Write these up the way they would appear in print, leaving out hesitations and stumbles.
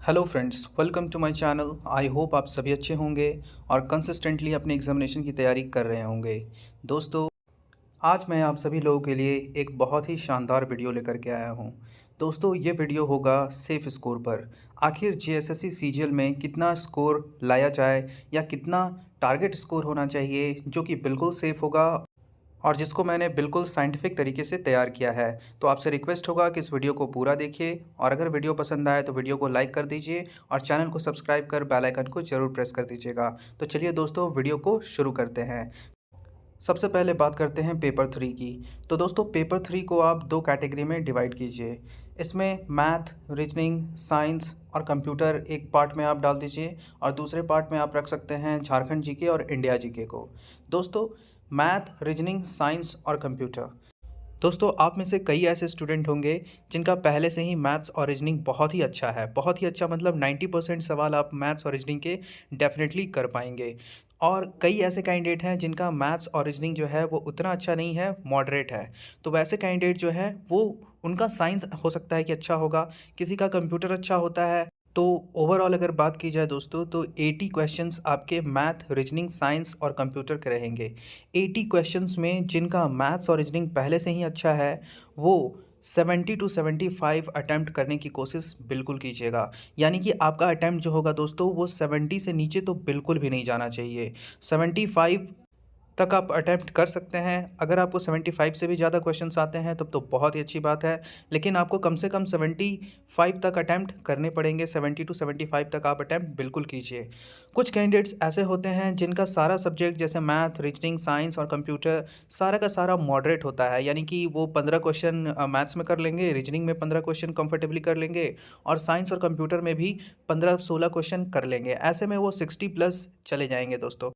Hello friends, welcome to my channel. I hope आप सभी अच्छे होंगे और कंसिस्टेंटली अपने एग्जामिनेशन की तैयारी कर रहे होंगे। दोस्तों, आज मैं आप सभी लोगों के लिए एक बहुत ही शानदार वीडियो लेकर के आया हूं। दोस्तों, ये वीडियो होगा सेफ स्कोर पर। आखिर जीएसएससी सीजीएल में कितना स्कोर लाया जाए या कितना टारगेट स्कोर होना चाहिए जो कि बिल्कुल सेफ होगा और जिसको मैंने बिल्कुल साइंटिफिक तरीके से तैयार किया है। तो आपसे रिक्वेस्ट होगा कि इस वीडियो को पूरा देखिए और अगर वीडियो पसंद आए तो वीडियो को लाइक कर दीजिए और चैनल को सब्सक्राइब कर बेल आइकन को जरूर प्रेस कर दीजिएगा। तो चलिए दोस्तों, वीडियो को शुरू करते हैं। सबसे पहले बात करते हैं पेपर 3 की। तो दोस्तों, पेपर 3 को आप दो कैटेगरी में डिवाइड कीजिए। इसमें मैथ, रीजनिंग, साइंस और कंप्यूटर एक पार्ट में आप डाल दीजिए और दूसरे पार्ट में आप रख सकते हैं झारखंड जीके और इंडिया जीके को। दोस्तों, मैथ, रीजनिंग, साइंस और कंप्यूटर। दोस्तों, आप में से कई ऐसे स्टूडेंट होंगे जिनका पहले से ही मैथ्स और रीजनिंग बहुत ही अच्छा है। बहुत ही अच्छा मतलब 90% सवाल आप मैथ्स और रीजनिंग के डेफिनेटली कर पाएंगे। और कई ऐसे कैंडिडेट हैं जिनका मैथ्स और रीजनिंग जो है वो उतना अच्छा नहीं है, मॉडरेट है। तो वैसे कैंडिडेट जो है वो उनका साइंस हो सकता है कि अच्छा होगा, किसी का कंप्यूटर अच्छा होता है। तो ओवरऑल अगर बात की जाए दोस्तों, तो 80 क्वेश्चंस आपके मैथ, रीजनिंग, साइंस और कंप्यूटर के रहेंगे। 80 क्वेश्चंस में जिनका मैथ्स और रीजनिंग पहले से ही अच्छा है वो 70 टू 75 अटैम्प्ट करने की कोशिश बिल्कुल कीजिएगा। यानी कि आपका अटैम्प्ट जो होगा दोस्तों वो 70 से नीचे तो बिल्कुल भी नहीं जाना चाहिए। 75 तक आप अटैम्प्ट कर सकते हैं। अगर आपको 75 से भी ज़्यादा क्वेश्चंस आते हैं तब तो बहुत ही अच्छी बात है, लेकिन आपको कम से कम 75 तक अटैम्प्ट करने पड़ेंगे। 70 टू 75 तक आप अटैम्प्ट बिल्कुल कीजिए। कुछ कैंडिडेट्स ऐसे होते हैं जिनका सारा सब्जेक्ट जैसे मैथ, रीजनिंग, साइंस और कंप्यूटर सारा का सारा मॉडरेट होता है। यानी कि वो 15 क्वेश्चन मैथ्स में कर लेंगे, रीजनिंग में 15 क्वेश्चन कंफर्टेबली कर लेंगे और साइंस और कंप्यूटर में भी 15-16 क्वेश्चन कर लेंगे। ऐसे में वो 60 प्लस चले जाएंगे दोस्तों।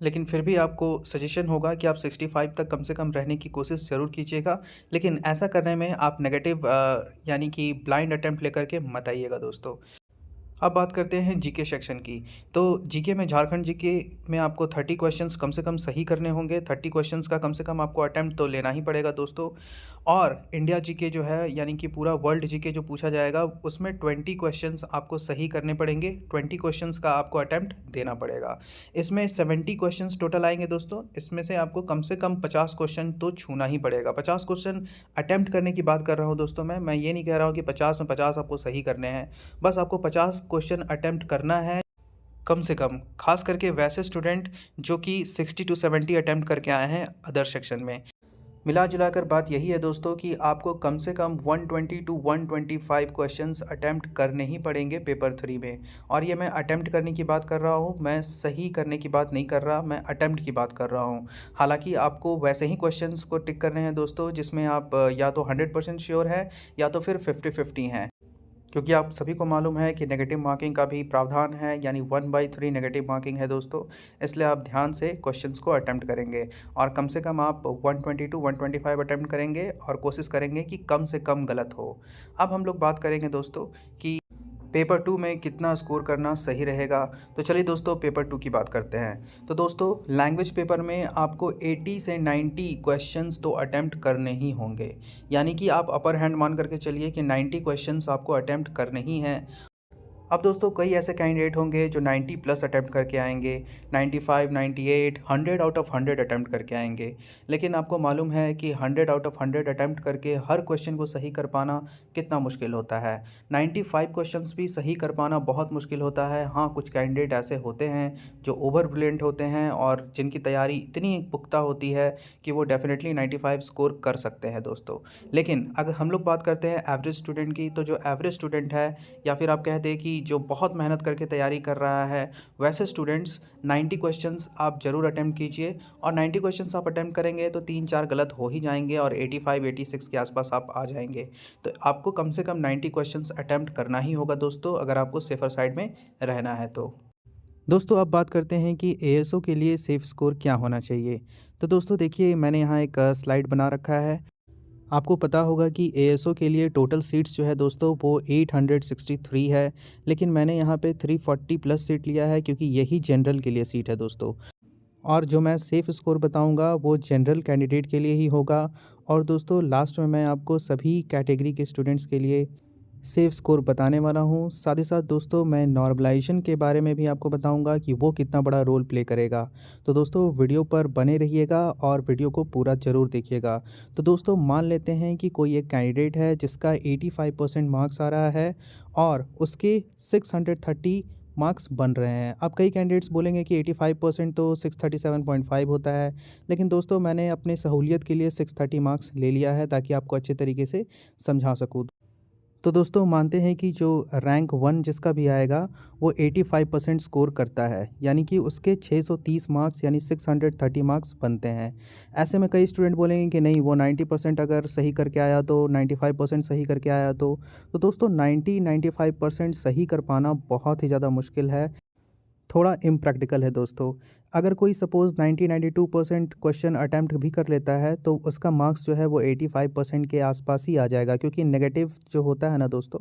लेकिन फिर भी आपको सजेशन होगा कि आप 65 तक कम से कम रहने की कोशिश ज़रूर कीजिएगा। लेकिन ऐसा करने में आप नेगेटिव यानी कि ब्लाइंड अटेम्प्ट लेकर के मत आइएगा दोस्तों। अब बात करते हैं जीके सेक्शन की। तो जीके में झारखंड जीके में आपको 30 क्वेश्चंस कम से कम सही करने होंगे। 30 क्वेश्चंस का कम से कम आपको अटेम्प्ट तो लेना ही पड़ेगा दोस्तों। और इंडिया जीके जो है यानी कि पूरा वर्ल्ड जीके जो पूछा जाएगा उसमें 20 क्वेश्चंस आपको सही करने पड़ेंगे। 20 क्वेश्चंस का आपको अटेम्प्ट देना पड़ेगा। इसमें 70 क्वेश्चंस टोटल आएंगे दोस्तों। इसमें से आपको कम से कम 50 क्वेश्चन तो छूना ही पड़ेगा। 50 क्वेश्चन अटेम्प्ट करने की बात कर रहा हूँ दोस्तों। मैं ये नहीं कह रहा हूँ कि 50 में 50 आपको सही करने हैं। बस आपको 50 क्वेश्चन अटेम्प्ट करना है कम से कम, खास करके वैसे स्टूडेंट जो कि 60 टू 70 अटेम्प्ट करके आए हैं अदर सेक्शन में। मिला जुला कर बात यही है दोस्तों कि आपको कम से कम 120 टू 125 क्वेश्चंस अटेम्प्ट करने ही पड़ेंगे पेपर 3 में। और ये मैं अटेम्प्ट करने की बात कर रहा हूँ, मैं सही करने की बात नहीं कर रहा, मैं अटेम्प्ट की बात कर रहा हूँ। हालांकि आपको वैसे ही क्वेश्चंस को टिक करने हैं दोस्तों जिसमें आप या तो 100% श्योर है या तो फिर 50-50 हैं। क्योंकि आप सभी को मालूम है कि नेगेटिव मार्किंग का भी प्रावधान है, यानी 1/3 नेगेटिव मार्किंग है दोस्तों। इसलिए आप ध्यान से क्वेश्चंस को अटेम्प्ट करेंगे और कम से कम आप 120 टू 125 अटेम्प्ट करेंगे और कोशिश करेंगे कि कम से कम गलत हो। अब हम लोग बात करेंगे दोस्तों कि पेपर 2 में कितना स्कोर करना सही रहेगा। तो चलिए दोस्तों, पेपर 2 की बात करते हैं। तो दोस्तों, लैंग्वेज पेपर में आपको 80 से 90 क्वेश्चंस तो अटेम्प्ट करने ही होंगे। यानी कि आप अपर हैंड मान करके चलिए कि 90 क्वेश्चंस आपको अटेम्प्ट करने ही हैं। अब दोस्तों, कई ऐसे कैंडिडेट होंगे जो 90 प्लस अटैम्प्ट करके आएंगे, 95, 98, 100 आउट ऑफ 100 अटैम्प्ट करके आएंगे। लेकिन आपको मालूम है कि 100 आउट ऑफ 100 अटैम्प्ट करके हर क्वेश्चन को सही कर पाना कितना मुश्किल होता है। 95 क्वेश्चंस भी सही कर पाना बहुत मुश्किल होता है। हाँ, कुछ कैंडिडेट ऐसे होते हैं जो ओवर ब्रिलियंट होते हैं और जिनकी तैयारी इतनी पुख्ता होती है कि वो डेफिनेटली 95 स्कोर कर सकते हैं दोस्तों। लेकिन अगर हम लोग बात करते हैं एवरेज स्टूडेंट की, तो जो एवरेज स्टूडेंट है या फिर आप कह दें कि जो बहुत मेहनत करके तैयारी कर रहा है, वैसे स्टूडेंट्स 90 क्वेश्चंस आप ज़रूर अटेम्प्ट कीजिए। और 90 क्वेश्चंस आप अटेम्प्ट करेंगे तो 3-4 गलत हो ही जाएंगे और 85-86 के आसपास आप आ जाएंगे। तो आपको कम से कम 90 क्वेश्चंस अटेम्प्ट करना ही होगा दोस्तों, अगर आपको सेफर साइड में रहना है तो। दोस्तों, अब बात करते हैं कि एएसओ के लिए सेफ स्कोर क्या होना चाहिए। तो दोस्तों देखिए, मैंने यहाँ एक स्लाइड बना रखा है। आपको पता होगा कि एएसओ के लिए टोटल सीट्स जो है दोस्तों वो 863 है। लेकिन मैंने यहाँ पे 340 प्लस सीट लिया है क्योंकि यही जनरल के लिए सीट है दोस्तों। और जो मैं सेफ़ स्कोर बताऊंगा वो जनरल कैंडिडेट के लिए ही होगा। और दोस्तों, लास्ट में मैं आपको सभी कैटेगरी के स्टूडेंट्स के लिए सेफ स्कोर बताने वाला हूँ। साथ ही साथ दोस्तों मैं नॉर्मलाइजेशन के बारे में भी आपको बताऊँगा कि वो कितना बड़ा रोल प्ले करेगा। तो दोस्तों वीडियो पर बने रहिएगा और वीडियो को पूरा ज़रूर देखिएगा। तो दोस्तों मान लेते हैं कि कोई एक कैंडिडेट है जिसका 85% मार्क्स आ रहा है और उसके 630 मार्क्स बन रहे हैं। अब कई कैंडिडेट्स बोलेंगे कि 85% तो 637.5 होता है, लेकिन दोस्तों मैंने अपनी सहूलियत के लिए 630 मार्क्स ले लिया है ताकि आपको अच्छे तरीके से समझा सकूँ। तो दोस्तों मानते हैं कि जो रैंक 1 जिसका भी आएगा वो 85% स्कोर करता है, यानी कि उसके 630 मार्क्स यानी 630 मार्क्स बनते हैं। ऐसे में कई स्टूडेंट बोलेंगे कि नहीं वो 90% अगर सही करके आया तो 95% सही करके आया तो दोस्तों 90-95% सही कर पाना बहुत ही ज़्यादा मुश्किल है, थोड़ा इम्प्रैक्टिकल है दोस्तों। अगर कोई सपोज़ 90-92% क्वेश्चन अटेम्प्ट भी कर लेता है तो उसका मार्क्स जो है वो 85% के आसपास ही आ जाएगा, क्योंकि नेगेटिव जो होता है ना दोस्तों,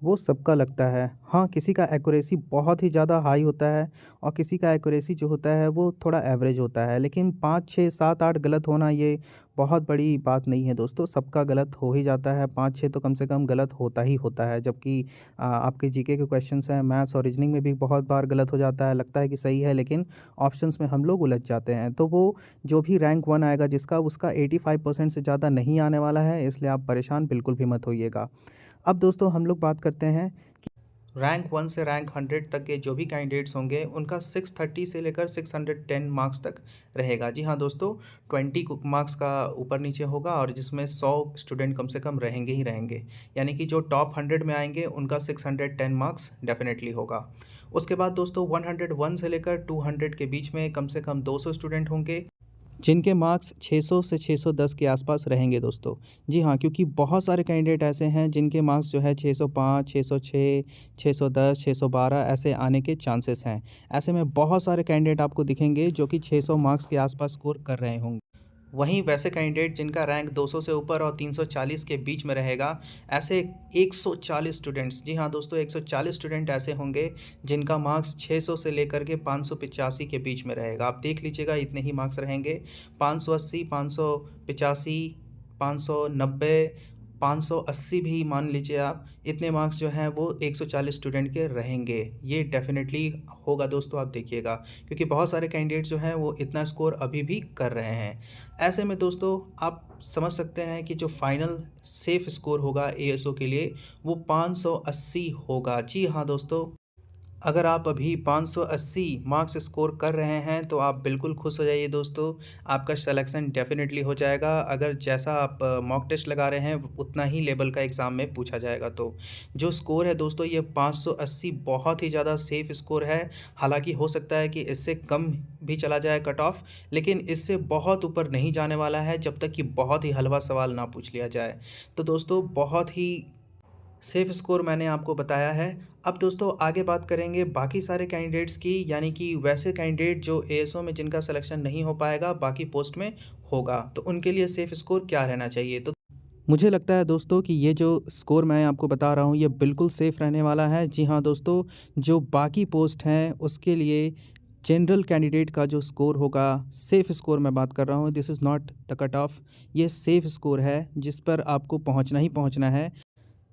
वो सबका लगता है। हाँ, किसी का एक्यूरेसी बहुत ही ज़्यादा हाई होता है और किसी का एक्यूरेसी जो होता है वो थोड़ा एवरेज होता है, लेकिन 5, 6, 7, 8 गलत होना ये बहुत बड़ी बात नहीं है दोस्तों, सबका गलत हो ही जाता है। 5-6 तो कम से कम गलत होता ही होता है, जबकि आपके जीके के क्वेश्चंस हैं, मैथ्स और रीजनिंग में भी बहुत बार गलत हो जाता है, लगता है कि सही है लेकिन ऑप्शंस में हम लोग उलझ जाते हैं। तो वो जो भी रैंक 1 आएगा जिसका, उसका 85% से ज़्यादा नहीं आने वाला है, इसलिए आप परेशान बिल्कुल भी मत होइएगा। अब दोस्तों हम लोग बात करते हैं कि रैंक 1 से रैंक 100 तक के जो भी कैंडिडेट्स होंगे उनका 630 से लेकर 610 मार्क्स तक रहेगा। जी हाँ दोस्तों, 20 मार्क्स का ऊपर नीचे होगा और जिसमें 100 स्टूडेंट कम से कम रहेंगे ही रहेंगे, यानी कि जो टॉप 100 में आएंगे उनका 610 मार्क्स डेफिनेटली होगा। उसके बाद दोस्तों 101 से लेकर 200 के बीच में कम से कम 200 स्टूडेंट होंगे जिनके मार्क्स 600 से 610 के आसपास रहेंगे दोस्तों। जी हाँ, क्योंकि बहुत सारे कैंडिडेट ऐसे हैं जिनके मार्क्स जो है 605, 606, 610, 612 ऐसे आने के चांसेस हैं। ऐसे में बहुत सारे कैंडिडेट आपको दिखेंगे जो कि 600 मार्क्स के आसपास स्कोर कर रहे होंगे। वहीं वैसे कैंडिडेट जिनका रैंक 200 से ऊपर और 340 के बीच में रहेगा, ऐसे 140 स्टूडेंट्स, जी हाँ दोस्तों 140 स्टूडेंट ऐसे होंगे जिनका मार्क्स 600 से लेकर के 585 के बीच में रहेगा। आप देख लीजिएगा इतने ही मार्क्स रहेंगे, 580, 585, 590, 580 भी मान लीजिए आप, इतने मार्क्स जो हैं वो 140 स्टूडेंट के रहेंगे। ये डेफिनेटली होगा दोस्तों, आप देखिएगा, क्योंकि बहुत सारे कैंडिडेट जो हैं वो इतना स्कोर अभी भी कर रहे हैं। ऐसे में दोस्तों आप समझ सकते हैं कि जो फाइनल सेफ स्कोर होगा एएसओ के लिए वो 580 होगा। जी हाँ दोस्तों, अगर आप अभी 580 मार्क्स स्कोर कर रहे हैं तो आप बिल्कुल खुश हो जाइए दोस्तों, आपका सिलेक्शन डेफिनेटली हो जाएगा। अगर जैसा आप मॉक टेस्ट लगा रहे हैं उतना ही लेवल का एग्ज़ाम में पूछा जाएगा तो जो स्कोर है दोस्तों ये 580 बहुत ही ज़्यादा सेफ स्कोर है। हालांकि हो सकता है कि इससे कम भी चला जाए कट ऑफ, लेकिन इससे बहुत ऊपर नहीं जाने वाला है जब तक कि बहुत ही हलवा सवाल ना पूछ लिया जाए। तो दोस्तों बहुत ही सेफ स्कोर मैंने आपको बताया है। अब दोस्तों आगे बात करेंगे बाकी सारे कैंडिडेट्स की, यानी कि वैसे कैंडिडेट जो एएसओ में जिनका सिलेक्शन नहीं हो पाएगा बाकी पोस्ट में होगा, तो उनके लिए सेफ स्कोर क्या रहना चाहिए। तो मुझे लगता है दोस्तों कि ये जो स्कोर मैं आपको बता रहा हूँ ये बिल्कुल सेफ़ रहने वाला है। जी हाँ दोस्तों, जो बाकी पोस्ट हैं उसके लिए जनरल कैंडिडेट का जो स्कोर होगा, सेफ़ स्कोर मैं बात कर रहा हूँ, this is not the cut off, ये सेफ़ स्कोर है जिस पर आपको पहुँचना ही पहुँचना है।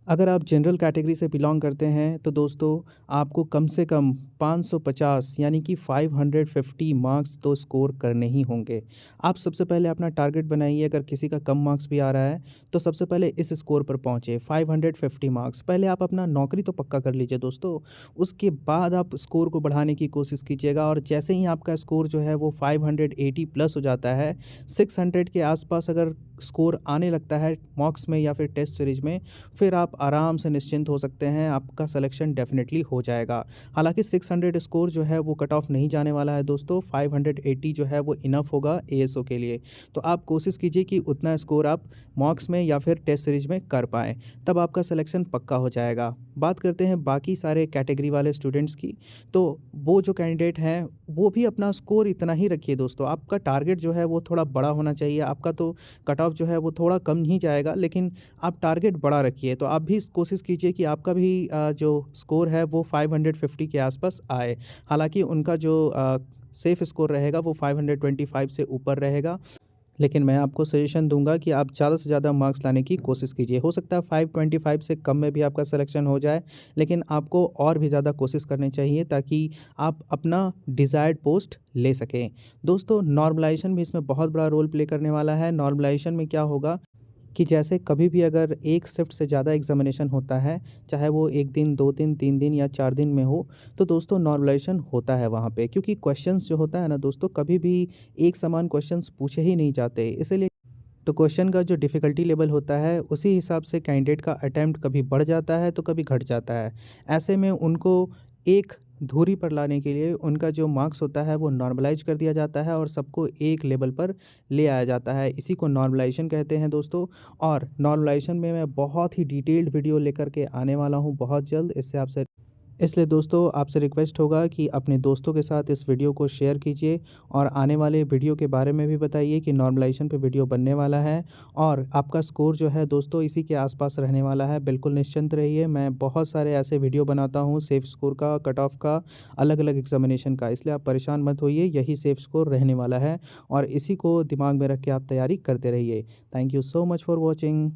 अगर आप जनरल कैटेगरी से बिलॉन्ग करते हैं तो दोस्तों आपको कम से कम 550 यानी कि 550 मार्क्स तो स्कोर करने ही होंगे। आप सबसे पहले अपना टारगेट बनाइए, अगर किसी का कम मार्क्स भी आ रहा है तो सबसे पहले इस स्कोर पर पहुँचे 550 मार्क्स। पहले आप अपना नौकरी तो पक्का कर लीजिए दोस्तों, उसके बाद आप स्कोर को बढ़ाने की कोशिश कीजिएगा। और जैसे ही आपका स्कोर जो है वो 580 प्लस हो जाता है, 600 के आसपास अगर स्कोर आने लगता है मॉक्स में या फिर टेस्ट सीरीज में, फिर आप आराम से निश्चिंत हो सकते हैं, आपका सिलेक्शन डेफिनेटली हो जाएगा। हालांकि 600 स्कोर जो है वो कट ऑफ नहीं जाने वाला है दोस्तों, 580 जो है वो इनफ होगा एएसओ के लिए। तो आप कोशिश कीजिए कि उतना स्कोर आप मॉक्स में या फिर टेस्ट सीरीज में कर पाएँ, तब आपका सिलेक्शन पक्का हो जाएगा। बात करते हैं बाकी सारे कैटेगरी वाले स्टूडेंट्स की, तो वो जो कैंडिडेट हैं वो भी अपना स्कोर इतना ही रखिए दोस्तों। आपका टारगेट जो है वो थोड़ा बड़ा होना चाहिए, आपका तो कट ऑफ जो है वो थोड़ा कम ही जाएगा, लेकिन आप टारगेट बड़ा रखिए। तो आप भी कोशिश कीजिए कि आपका भी जो स्कोर है वो 550 के आसपास आए। हालांकि उनका जो सेफ स्कोर रहेगा वो 525 से ऊपर रहेगा। लेकिन मैं आपको सजेशन दूंगा कि आप ज़्यादा से ज़्यादा मार्क्स लाने की कोशिश कीजिए। हो सकता है 525 से कम में भी आपका सिलेक्शन हो जाए, लेकिन आपको और भी ज़्यादा कोशिश करनी चाहिए ताकि आप अपना डिज़ायर्ड पोस्ट ले सकें। दोस्तों, नॉर्मलाइजेशन भी इसमें बहुत बड़ा रोल प्ले करने वाला है। नॉर्मलाइजेशन में क्या होगा कि जैसे कभी भी अगर एक शिफ्ट से ज़्यादा एग्ज़ामिनेशन होता है, चाहे वो 1 दिन, 2 दिन, 3 दिन या 4 दिन में हो, तो दोस्तों नॉर्मलाइज़ेशन होता है वहाँ पे, क्योंकि क्वेश्चंस जो होता है ना दोस्तों, कभी भी एक समान क्वेश्चंस पूछे ही नहीं जाते। इसीलिए तो क्वेश्चन का जो डिफ़िकल्टी लेवल होता है, उसी हिसाब से कैंडिडेट का अटेम्प्ट कभी बढ़ जाता है, तो कभी घट जाता है। ऐसे में उनको एक धुरी पर लाने के लिए उनका जो मार्क्स होता है, वो नॉर्मलाइज़ कर दिया जाता है और सबको एक लेवल पर ले आया जाता है। इसी को नॉर्मलाइज़ेशन कहते हैं दोस्तों। और नॉर्मलाइज़ेशन में मैं बहुत ही डिटेल्ड वीडियो लेकर के आने वाला हूँ बहुत जल्द। इसलिए दोस्तों, आपसे रिक्वेस्ट होगा कि अपने दोस्तों के साथ इस वीडियो को शेयर कीजिए और आने वाले वीडियो के बारे में भी बताइए कि नॉर्मलाइजेशन पे वीडियो बनने वाला है और आपका स्कोर जो है दोस्तों इसी के आसपास रहने वाला है। बिल्कुल निश्चिंत रहिए, मैं बहुत सारे ऐसे वीडियो बनाता हूँ सेफ स्कोर का, कट ऑफ का, अलग अलग एग्जामिनेशन का, इसलिए आप परेशान मत होइए, यही सेफ स्कोर रहने वाला है और इसी को दिमाग में रख के आप तैयारी करते रहिए। Thank you so much for watching.